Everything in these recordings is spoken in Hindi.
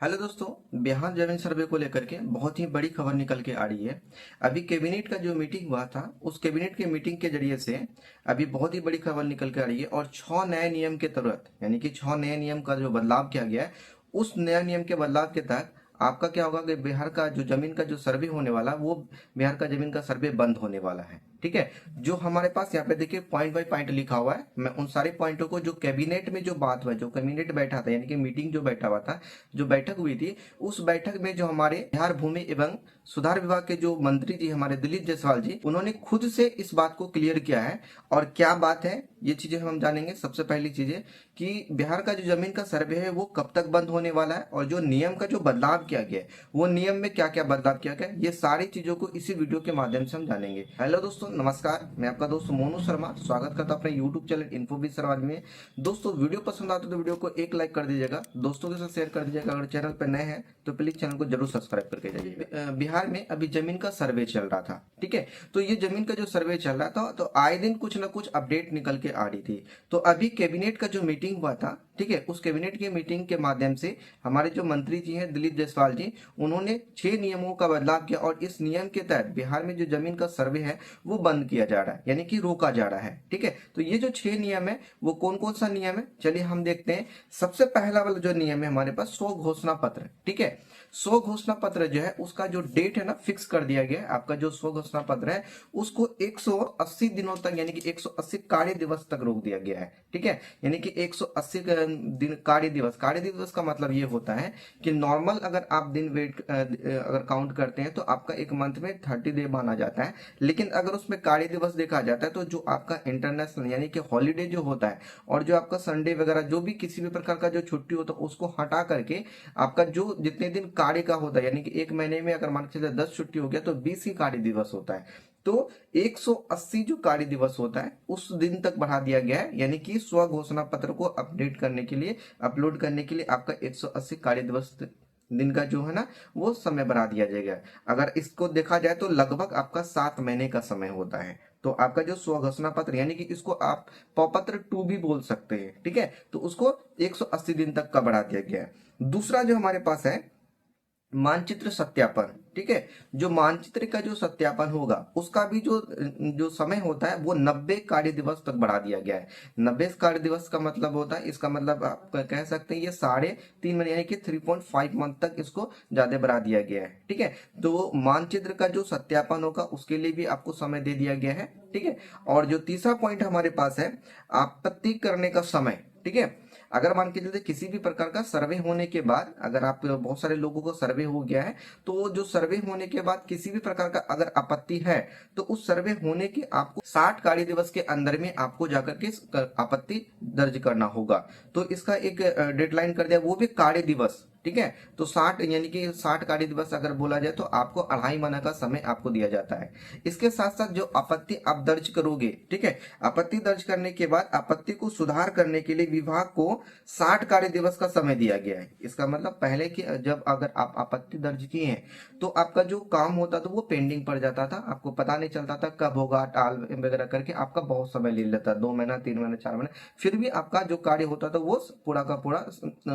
हेलो दोस्तों। बिहार जमीन सर्वे को लेकर के बहुत ही बड़ी खबर निकल के आ रही है। अभी कैबिनेट का जो मीटिंग हुआ था उस कैबिनेट के मीटिंग के जरिए से अभी बहुत ही बड़ी खबर निकल के आ रही है और 6 नए नियम के तहत यानी कि 6 नए नियम का जो बदलाव किया गया है उस नया नियम के बदलाव के तहत आपका क्या होगा कि बिहार का जो जमीन का जो सर्वे होने वाला वो बिहार का जमीन का सर्वे बंद होने वाला है। ठीक है। जो हमारे पास यहाँ पे देखिए पॉइंट बाय पॉइंट लिखा हुआ है। मैं उन सारे पॉइंटों को जो कैबिनेट में जो बात हुआ जो कैबिनेट बैठा था यानी कि मीटिंग जो बैठा हुआ था जो बैठक हुई थी उस बैठक में जो हमारे बिहार भूमि एवं सुधार विभाग के जो मंत्री जी हमारे दिलीप जायसवाल जी उन्होंने खुद से इस बात को क्लियर किया है। और क्या बात है ये चीजें हम जानेंगे। सबसे पहली चीज है कि बिहार का जो जमीन का सर्वे है वो कब तक बंद होने वाला है और जो नियम का जो बदलाव किया गया है वो नियम में क्या क्या बदलाव किया गया है ये सारी चीजों को इसी वीडियो के माध्यम से हम जानेंगे। हेलो दोस्तों, नमस्कार। मैं आपका दोस्त मोनू शर्मा स्वागत करता हूं अपने यूट्यूब चैनल इन्फोबीज समाज में। दोस्तों वीडियो पसंद आता तो वीडियो को एक लाइक कर दीजिएगा, दोस्तों के साथ शेयर कर दीजिएगा। अगर चैनल पर नए हैं तो प्लीज चैनल को जरूर सब्सक्राइब करके जाइएगा। बिहार में अभी जमीन का सर्वे चल रहा था। ठीक है। तो ये जमीन का जो सर्वे चल रहा था तो आए दिन कुछ ना कुछ अपडेट निकल के आ रही थी। तो अभी कैबिनेट का जो मीटिंग हुआ था, ठीक है, उस कैबिनेट की मीटिंग के माध्यम से हमारे जो मंत्री जी हैं दिलीप जायसवाल जी उन्होंने 6 नियमों का बदलाव किया और इस नियम के तहत बिहार में जो जमीन का सर्वे है वो बंद किया जा रहा है यानी कि रोका जा रहा है। ठीक है। तो ये जो 6 नियम है वो कौन कौन सा नियम है चलिए हम देखते हैं। सबसे पहला वाला जो नियम है हमारे पास 100 घोषणा पत्र। ठीक है। 100 घोषणा पत्र जो है उसका जो डेट है ना फिक्स कर दिया गया है। आपका जो 100 घोषणा पत्र है उसको 180 दिनों तक यानी कि 180 कार्य दिवस तक रोक दिया गया है। ठीक है। यानी कि 180 दिन कार्य दिवस का मतलब ये होता है कि नॉर्मल अगर आप दिन वेट अगर काउंट करते हैं तो आपका एक मंथ में 30 डे माना जाता है। लेकिन अगर उसमें कार्य दिवस देखा जाता है तो जो आपका इंटरनेशनल यानी कि हॉलीडे जो होता है और जो आपका संडे वगैरह जो भी किसी भी प्रकार का जो छुट्टी होता है उसको हटा करके आपका जो जितने दिन कार्य का होता है यानी कि एक महीने में अगर मान के चलिए 10 छुट्टी हो गया तो 20 ही कार्य दिवस होता है। तो 180 जो कार्य दिवस होता है उस दिन तक बढ़ा दिया गया है यानी कि स्व घोषणा पत्र को अपडेट करने के लिए अपलोड करने के लिए आपका 180 कार्य दिवस दिन का जो है ना वो समय बढ़ा दिया जाएगा। अगर इसको देखा जाए तो लगभग आपका 7 महीने का समय होता है। तो आपका जो स्व घोषणा पत्र यानी कि इसको आप पत्र 2 भी बोल सकते हैं। ठीक है। तो उसको 180 दिन तक का बढ़ा दिया गया है। दूसरा जो हमारे पास है मानचित्र सत्यापन। ठीक है। जो मानचित्र का जो सत्यापन होगा उसका भी जो जो समय होता है वो 90 कार्य दिवस तक बढ़ा दिया गया है। 90 कार्य दिवस का मतलब होता है इसका मतलब आप कह सकते हैं ये 3.5 महीने यानी कि 3.5 मंथ तक इसको ज्यादा बढ़ा दिया गया है। ठीक है। तो मानचित्र का जो सत्यापन होगा उसके लिए भी आपको समय दे दिया गया है। ठीक है। और जो तीसरा पॉइंट हमारे पास है आपत्ति करने का समय। ठीक है। अगर मान के चलते किसी भी प्रकार का सर्वे होने के बाद अगर आप बहुत सारे लोगों को सर्वे हो गया है तो जो सर्वे होने के बाद किसी भी प्रकार का अगर आपत्ति है तो उस सर्वे होने के आपको 60 कार्य दिवस के अंदर में आपको जाकर के आपत्ति दर्ज करना होगा। तो इसका एक डेडलाइन कर दिया वो भी कार्य दिवस। ठीक है। तो 60 यानी कि 60 कार्य दिवस अगर बोला जाए तो आपको 2.5 महीने का समय आपको दिया जाता है। इसके साथ साथ जो आपत्ति आप दर्ज करोगे, ठीक है, आपत्ति दर्ज करने के बाद आपत्ति को सुधार करने के लिए विभाग को 60 कार्य दिवस का समय दिया गया है। इसका मतलब पहले की जब अगर आप आपत्ति दर्ज किए हैं तो आपका जो काम होता था वो पेंडिंग पड़ जाता था, आपको पता नहीं चलता था कब होगा, टाल वगैरह करके आपका बहुत समय ले लेता, 2 महीना 3 महीना 4 महीने, फिर भी आपका जो कार्य होता था वो पूरा का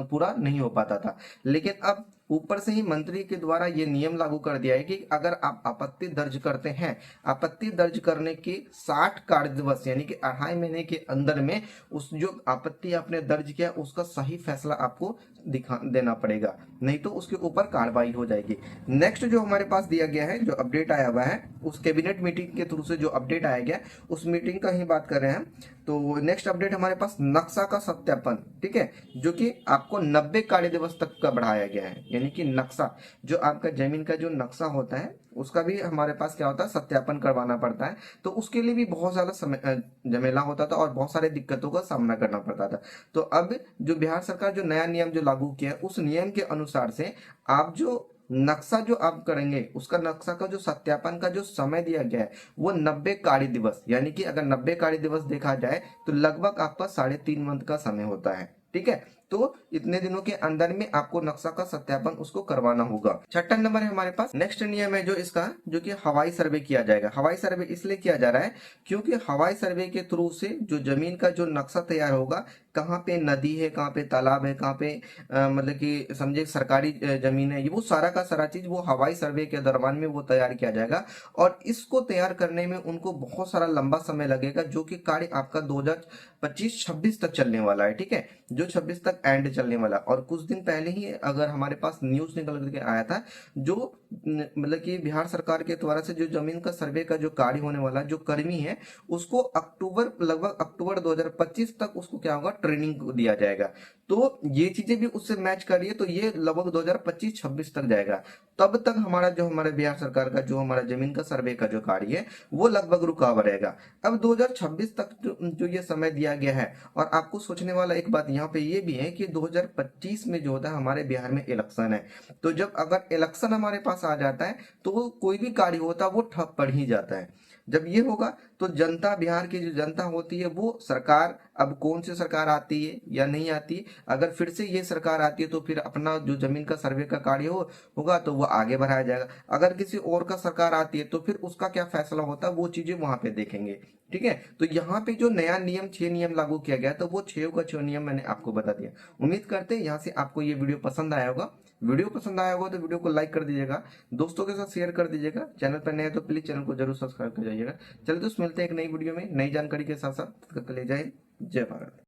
पूरा नहीं हो पाता था। लेकिन अब ऊपर से ही मंत्री के द्वारा ये नियम लागू कर दिया है कि अगर आप आपत्ति दर्ज करते हैं, आपत्ति दर्ज करने के 60 कार्य दिवस यानी कि 2.5 महीने के अंदर में उस जो आपत्ति आपने दर्ज किया उसका सही फैसला आपको दिखा देना पड़ेगा, नहीं तो उसके ऊपर कार्रवाई हो जाएगी। नेक्स्ट जो हमारे पास दिया गया है जो अपडेट आया हुआ है उस कैबिनेट मीटिंग के थ्रू से जो अपडेट आया गया उस मीटिंग का ही बात कर रहे हैं। तो नेक्स्ट अपडेट हमारे पास नक्शा का सत्यापन। ठीक है। जो कि आपको 90 कार्य दिवस तक का बढ़ाया गया है यानी कि नक्शा जो आपका जमीन का जो नक्शा होता है उसका भी हमारे पास क्या होता है सत्यापन करवाना पड़ता है। तो उसके लिए भी बहुत ज्यादा समय झमेला होता था और बहुत सारे दिक्कतों का सामना करना पड़ता था। तो अब जो बिहार सरकार जो नया नियम जो लागू किया है उस नियम के अनुसार से आप जो नक्शा जो आप करेंगे उसका नक्शा का जो सत्यापन का जो समय दिया गया है वो 90 कार्य दिवस यानी कि अगर 90 कार्य दिवस देखा जाए तो लगभग आपका 3.5 मंथ का समय होता है। ठीक है। तो इतने दिनों के अंदर में आपको नक्शा का सत्यापन उसको करवाना होगा। छठा नंबर है हमारे पास नेक्स्ट नियम है जो इसका, जो कि हवाई सर्वे किया जाएगा। हवाई सर्वे इसलिए किया जा रहा है क्योंकि हवाई सर्वे के थ्रू से जो जमीन का जो नक्शा तैयार होगा, कहाँ पे नदी है, कहाँ पे तालाब है, कहाँ पे मतलब कि समझे सरकारी जमीन है, ये वो सारा का सारा चीज वो हवाई सर्वे के दरम्यान में वो तैयार किया जाएगा। और इसको तैयार करने में उनको बहुत सारा लंबा समय लगेगा, जो कि कार्य आपका 2025-26 तक चलने वाला है। ठीक है, जो 26 तक एंड चलने वाला। और कुछ दिन पहले ही अगर हमारे पास न्यूज निकल करके आया था, जो मतलब कि बिहार सरकार के द्वारा से जो जमीन का सर्वे का जो कार्य होने वाला जो कर्मी है, उसको अक्टूबर, लगभग अक्टूबर 2025 तक उसको क्या होगा, ट्रेनिंग दिया जाएगा। तो ये चीजें भी उससे मैच करिए तो ये लगभग 2025-26 तक जाएगा। तब तक हमारा जो हमारे बिहार सरकार का जो हमारा जमीन का सर्वे का जो कार्य है वो लगभग रुका हुआ रहेगा। अब 2026 तक जो ये समय दिया गया है। और आपको सोचने वाला एक बात यहाँ पे ये भी है कि 2025 में जो होता है हमारे बिहार में इलेक्शन है। तो जब अगर इलेक्शन हमारे पास आ जाता है तो कोई भी कार्य होता है वो ठप पड़ ही जाता है। जब ये होगा तो जनता, बिहार की जो जनता होती है वो सरकार, अब कौन सी सरकार आती है या नहीं आती, अगर फिर से ये सरकार आती है तो फिर अपना जो जमीन का सर्वे का कार्य होगा तो वो आगे बढ़ाया जाएगा। अगर किसी और का सरकार आती है तो फिर उसका क्या फैसला होता है वो चीजें वहां पे देखेंगे। ठीक है, तो यहाँ पे जो नया नियम 6 नियम लागू किया गया तो वो 6 का 6 नियम मैंने आपको बता दिया। उम्मीद करते हैं यहाँ से आपको ये वीडियो पसंद आया होगा। वीडियो पसंद आया होगा तो वीडियो को लाइक कर दीजिएगा, दोस्तों के साथ शेयर कर दीजिएगा, चैनल पर नए हैं तो प्लीज चैनल को जरूर सब्सक्राइब कर जाइएगा। चलिए दोस्त, मिलते हैं एक नई वीडियो में नई जानकारी के साथ साथ। तब तक के लिए जय हिंद, जय भारत।